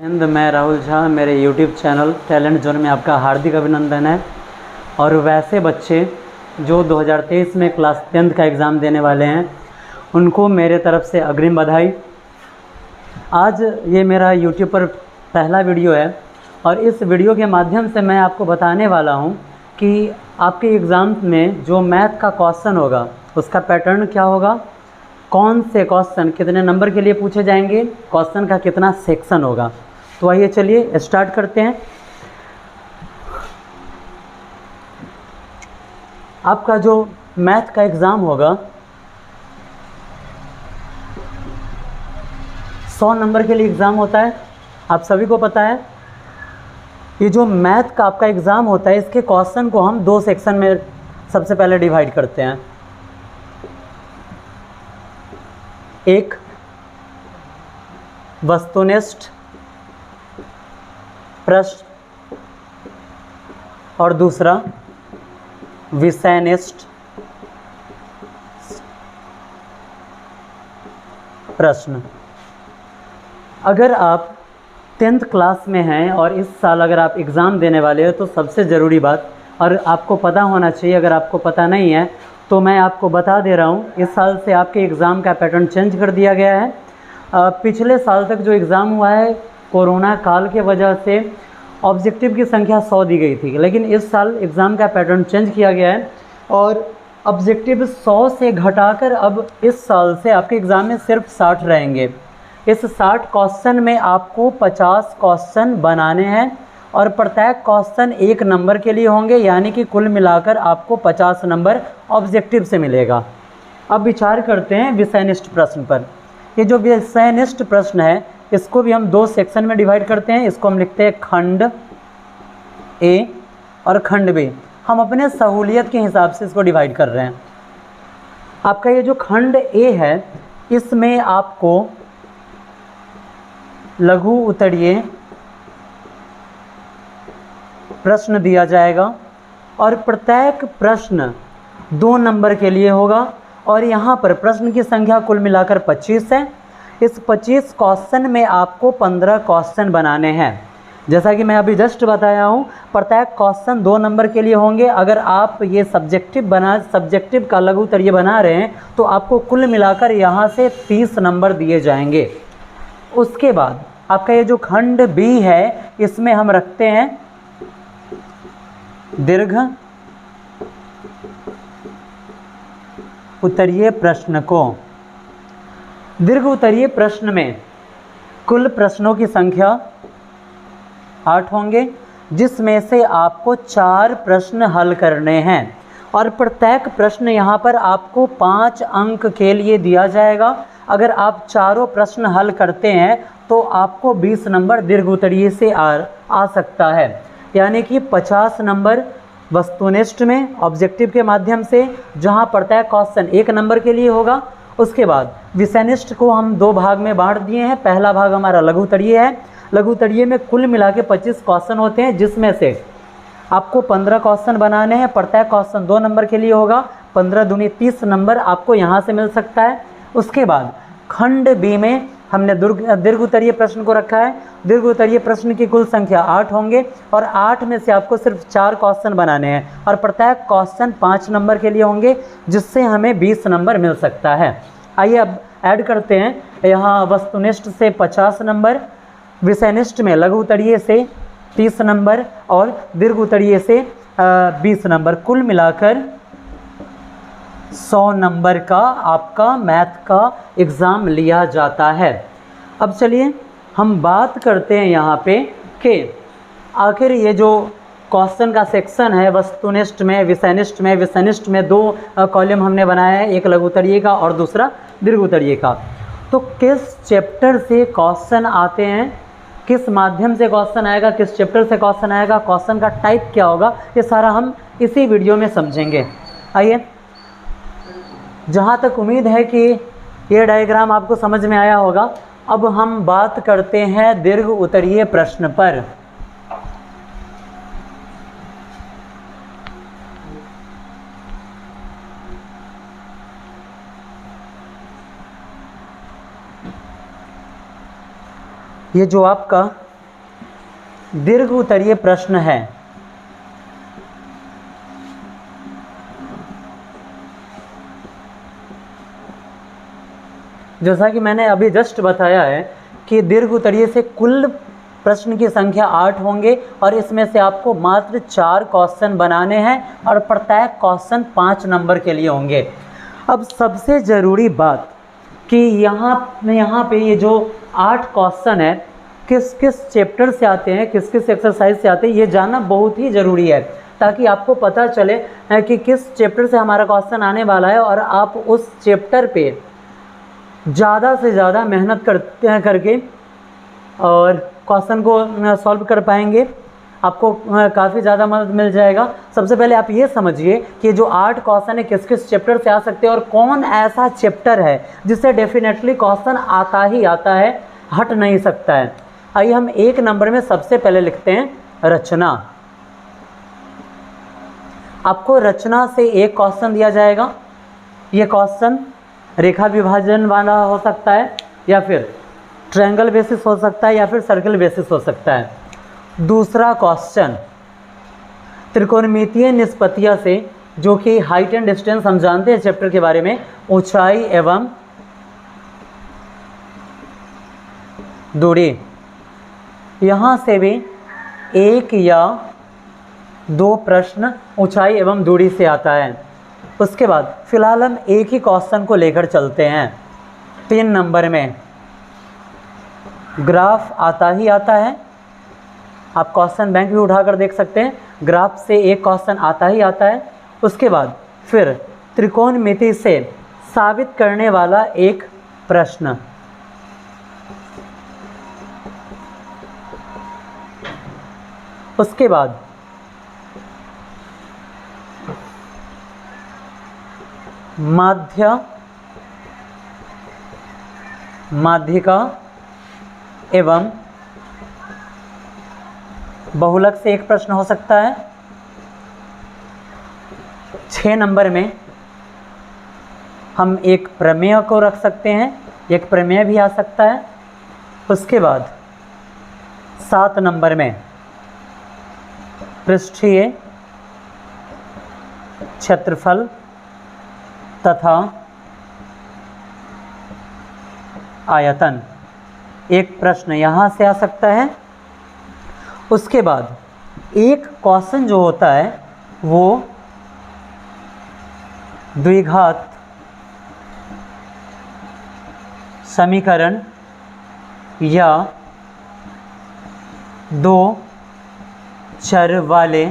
मैं राहुल झा, मेरे YouTube channel talent zone में आपका हार्दिक अभिनंदन है। और वैसे बच्चे जो 2023 में क्लास 10th का एग्ज़ाम देने वाले हैं उनको मेरे तरफ से अग्रिम बधाई। आज ये मेरा YouTube पर पहला वीडियो है और इस वीडियो के माध्यम से मैं आपको बताने वाला हूँ कि आपके एग्ज़ाम में जो मैथ का क्वेश्चन होगा उसका पैटर्न क्या होगा, कौन से क्वेश्चन कितने नंबर के लिए पूछे जाएंगे, क्वेश्चन का कितना सेक्शन होगा। तो आइए चलिए स्टार्ट करते हैं। आपका जो मैथ का एग्ज़ाम होगा 100 नंबर के लिए एग्ज़ाम होता है, आप सभी को पता है। ये जो मैथ का आपका एग्ज़ाम होता है इसके क्वेश्चन को हम 2 सेक्शन में सबसे पहले डिवाइड करते हैं। एक वस्तुनिष्ठ प्रश्न और दूसरा विषयनिष्ठ प्रश्न। अगर आप 10th क्लास में हैं और इस साल अगर आप एग्ज़ाम देने वाले हो तो सबसे ज़रूरी बात, और आपको पता होना चाहिए, अगर आपको पता नहीं है तो मैं आपको बता दे रहा हूँ, इस साल से आपके एग्ज़ाम का पैटर्न चेंज कर दिया गया है। पिछले साल तक जो एग्ज़ाम हुआ है कोरोना काल के वजह से ऑब्जेक्टिव की संख्या 100 दी गई थी, लेकिन इस साल एग्ज़ाम का पैटर्न चेंज किया गया है और ऑब्जेक्टिव 100 से घटाकर अब इस साल से आपके एग्ज़ाम में सिर्फ 60 रहेंगे। इस 60 क्वेश्चन में आपको 50 क्वेश्चन बनाने हैं और प्रत्येक क्वेश्चन 1 नंबर के लिए होंगे, यानी कि कुल मिलाकर आपको 50 नंबर ऑब्जेक्टिव से मिलेगा। अब विचार करते हैं विषयनिष्ठ प्रश्न पर। ये जो विषयनिष्ठ प्रश्न है इसको भी हम 2 सेक्शन में डिवाइड करते हैं। इसको हम लिखते हैं खंड ए और खंड बी। हम अपने सहूलियत के हिसाब से इसको डिवाइड कर रहे हैं। आपका ये जो खंड ए है इसमें आपको लघु उत्तरीय प्रश्न दिया जाएगा और प्रत्येक प्रश्न 2 नंबर के लिए होगा और यहाँ पर प्रश्न की संख्या कुल मिलाकर 25 है। इस 25 क्वेश्चन में आपको 15 क्वेश्चन बनाने हैं। जैसा कि मैं अभी जस्ट बताया हूँ, प्रत्येक क्वेश्चन 2 नंबर के लिए होंगे। अगर आप ये सब्जेक्टिव का लघु उत्तरीय बना रहे हैं तो आपको कुल मिलाकर यहाँ से 30 नंबर दिए जाएंगे। उसके बाद आपका ये जो खंड बी है इसमें हम रखते हैं दीर्घ उत्तरीय प्रश्न को। दीर्घ उत्तरीय प्रश्न में कुल प्रश्नों की संख्या 8 होंगे, जिसमें से आपको 4 प्रश्न हल करने हैं और प्रत्येक प्रश्न यहाँ पर आपको 5 अंक के लिए दिया जाएगा। अगर आप चारों प्रश्न हल करते हैं तो आपको 20 नंबर दीर्घ उत्तरीय से आ सकता है, यानी कि 50 नंबर वस्तुनिष्ठ में ऑब्जेक्टिव के माध्यम से, जहां प्रत्येक क्वेश्चन 1 नंबर के लिए होगा। उसके बाद विषयनिष्ठ को हम 2 भाग में बांट दिए हैं। पहला भाग हमारा लघु उत्तरीय है। लघु उत्तरीय में कुल मिला के 25 क्वेश्चन होते हैं, जिसमें से आपको 15 क्वेश्चन बनाने हैं। प्रत्येक क्वेश्चन 2 नंबर के लिए होगा। 15 दूनी 30 नंबर आपको यहाँ से मिल सकता है। उसके बाद खंड बी में हमने दीर्घ उत्तरीय प्रश्न को रखा है। दीर्घ उत्तरीय प्रश्न की कुल संख्या 8 होंगे और 8 में से आपको सिर्फ 4 क्वेश्चन बनाने हैं और प्रत्येक क्वेश्चन 5 नंबर के लिए होंगे, जिससे हमें 20 नंबर मिल सकता है। आइए अब ऐड करते हैं। यहाँ वस्तुनिष्ठ से 50 नंबर, विषयनिष्ठ में लघु उत्तरीय से 30 नंबर और दीर्घ उत्तरीय से 20 नंबर, कुल मिलाकर 100 नंबर का आपका मैथ का एग्ज़ाम लिया जाता है। अब चलिए हम बात करते हैं यहाँ पे कि आखिर ये जो क्वेश्चन का सेक्शन है वस्तुनिष्ठ में, विषयनिष्ठ में 2 कॉलम हमने बनाया है, एक लघु उत्तरीय का और दूसरा दीर्घ उत्तरीय का। तो किस चैप्टर से क्वेश्चन आते हैं, किस माध्यम से क्वेश्चन आएगा, किस चैप्टर से क्वेश्चन आएगा, क्वेश्चन का टाइप क्या होगा, ये सारा हम इसी वीडियो में समझेंगे। आइए, जहाँ तक उम्मीद है कि ये डायग्राम आपको समझ में आया होगा, अब हम बात करते हैं दीर्घ उत्तरीय प्रश्न पर। ये जो आपका दीर्घ उत्तरीय प्रश्न है। जैसा कि मैंने अभी जस्ट बताया है कि दीर्घ उत्तरीय से कुल प्रश्न की संख्या 8 होंगे और इसमें से आपको मात्र 4 क्वेश्चन बनाने हैं और प्रत्येक क्वेश्चन 5 नंबर के लिए होंगे। अब सबसे ज़रूरी बात कि यहाँ पे ये जो 8 क्वेश्चन है किस किस चैप्टर से आते हैं, किस किस एक्सरसाइज से आते हैं, ये जानना बहुत ही ज़रूरी है ताकि आपको पता चले कि किस चैप्टर से हमारा क्वेश्चन आने वाला है और आप उस चैप्टर पे ज़्यादा से ज़्यादा मेहनत करके और क्वेश्चन को सॉल्व कर पाएंगे। आपको काफ़ी ज़्यादा मदद मिल जाएगा। सबसे पहले आप ये समझिए कि जो 8 क्वेश्चन है किस किस चैप्टर से आ सकते हैं और कौन ऐसा चैप्टर है जिससे डेफिनेटली क्वेश्चन आता ही आता है, हट नहीं सकता है। आइए हम 1 नंबर में सबसे पहले लिखते हैं रचना। आपको रचना से एक क्वेश्चन दिया जाएगा। ये क्वेश्चन रेखा विभाजन वाला हो सकता है या फिर ट्रायंगल बेसिस हो सकता है या फिर सर्कल बेसिस हो सकता है। दूसरा क्वेश्चन त्रिकोणमितीय निष्पत्तियां से, जो कि हाइट एंड डिस्टेंस हम जानते हैं चैप्टर के बारे में, ऊंचाई एवं दूरी, यहाँ से भी 1 या 2 प्रश्न ऊंचाई एवं दूरी से आता है। उसके बाद फिलहाल हम एक ही क्वेश्चन को लेकर चलते हैं। 3 नंबर में ग्राफ आता ही आता है। आप क्वेश्चन बैंक भी उठाकर देख सकते हैं। ग्राफ से एक क्वेश्चन आता ही आता है। उसके बाद फिर त्रिकोणमिति से साबित करने वाला एक प्रश्न, उसके बाद माध्यिका एवं बहुलक से एक प्रश्न हो सकता है। 6 नंबर में हम एक प्रमेय को रख सकते हैं, एक प्रमेय भी आ सकता है। उसके बाद 7 नंबर में पृष्ठीय क्षेत्रफल तथा आयतन, एक प्रश्न यहाँ से आ सकता है। उसके बाद एक क्वेश्चन जो होता है वो द्विघात समीकरण या 2 चर वाले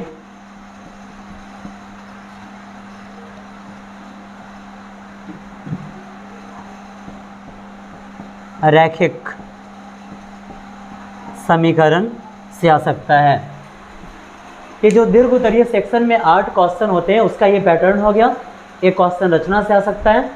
रैखिक समीकरण से आ सकता है। ये जो दीर्घ उत्तरीय सेक्शन में 8 क्वेश्चन होते हैं उसका ये पैटर्न हो गया। एक क्वेश्चन रचना से आ सकता है,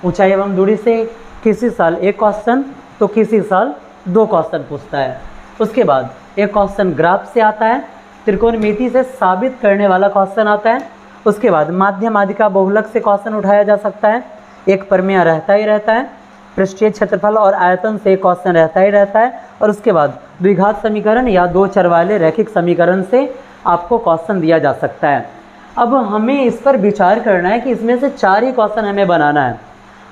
ऊंचाई एवं दूरी से किसी साल एक क्वेश्चन तो किसी साल 2 क्वेश्चन पूछता है। उसके बाद एक क्वेश्चन ग्राफ से आता है, त्रिकोणमिति से साबित करने वाला क्वेश्चन आता है। उसके बाद माध्य माध्यिका बहुलक से क्वेश्चन उठाया जा सकता है, एक प्रमेय रहता ही रहता है। पृष्ठीय क्षेत्रफल और आयतन से क्वेश्चन रहता ही रहता है। और उसके बाद द्विघात समीकरण या 2 चर वाले रैखिक समीकरण से आपको क्वेश्चन दिया जा सकता है। अब हमें इस पर विचार करना है कि इसमें से 4 ही क्वेश्चन हमें बनाना है।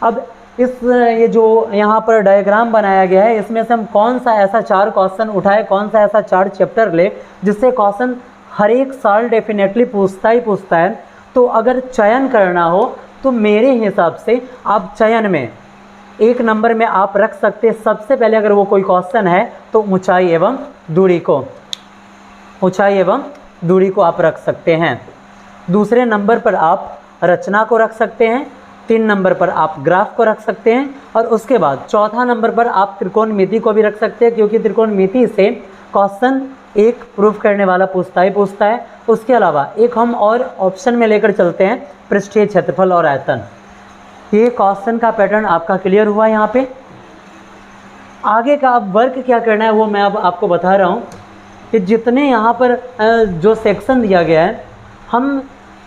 अब ये जो यहाँ पर डायग्राम बनाया गया है इसमें से हम कौन सा ऐसा 4 क्वेश्चन उठाए, कौन सा ऐसा 4 चैप्टर ले जिससे क्वेश्चन हर एक साल डेफिनेटली पूछता ही पूछता है। तो अगर चयन करना हो तो मेरे हिसाब से आप चयन में 1 नंबर में आप रख सकते हैं। सबसे पहले अगर वो कोई क्वेश्चन है तो ऊंचाई एवं दूरी को आप रख सकते हैं। दूसरे नंबर पर आप रचना को रख सकते हैं। 3 नंबर पर आप ग्राफ को रख सकते हैं। और उसके बाद चौथा नंबर पर आप त्रिकोणमिति को भी रख सकते हैं, क्योंकि त्रिकोणमिति से क्वेश्चन एक प्रूफ करने वाला पूछता है। उसके अलावा एक हम और ऑप्शन में लेकर चलते हैं, पृष्ठीय क्षेत्रफल और आयतन। ये क्वेश्चन का पैटर्न आपका क्लियर हुआ। यहाँ पे आगे का अब वर्क क्या करना है वो मैं अब आपको बता रहा हूँ कि जितने यहाँ पर जो सेक्शन दिया गया है हम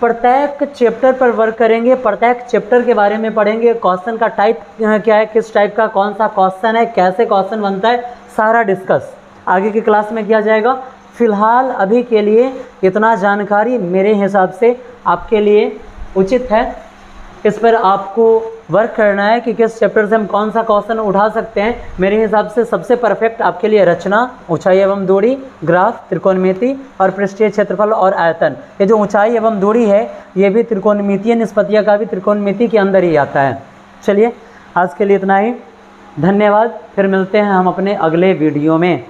प्रत्येक चैप्टर पर वर्क करेंगे, प्रत्येक चैप्टर के बारे में पढ़ेंगे। क्वेश्चन का टाइप क्या है, किस टाइप का कौन सा क्वेश्चन है, कैसे क्वेश्चन बनता है, सारा डिस्कस आगे की क्लास में किया जाएगा। फ़िलहाल अभी के लिए इतना जानकारी मेरे हिसाब से आपके लिए उचित है। इस पर आपको वर्क करना है कि किस चैप्टर से हम कौन सा क्वेश्चन उठा सकते हैं। मेरे हिसाब से सबसे परफेक्ट आपके लिए रचना, ऊंचाई एवं दूरी, ग्राफ, त्रिकोणमिति और पृष्ठीय क्षेत्रफल और आयतन। ये जो ऊंचाई एवं दूरी है ये भी त्रिकोणमितीय निष्पत्तियाँ का भी त्रिकोणमिति के अंदर ही आता है। चलिए आज के लिए इतना ही, धन्यवाद। फिर मिलते हैं हम अपने अगले वीडियो में।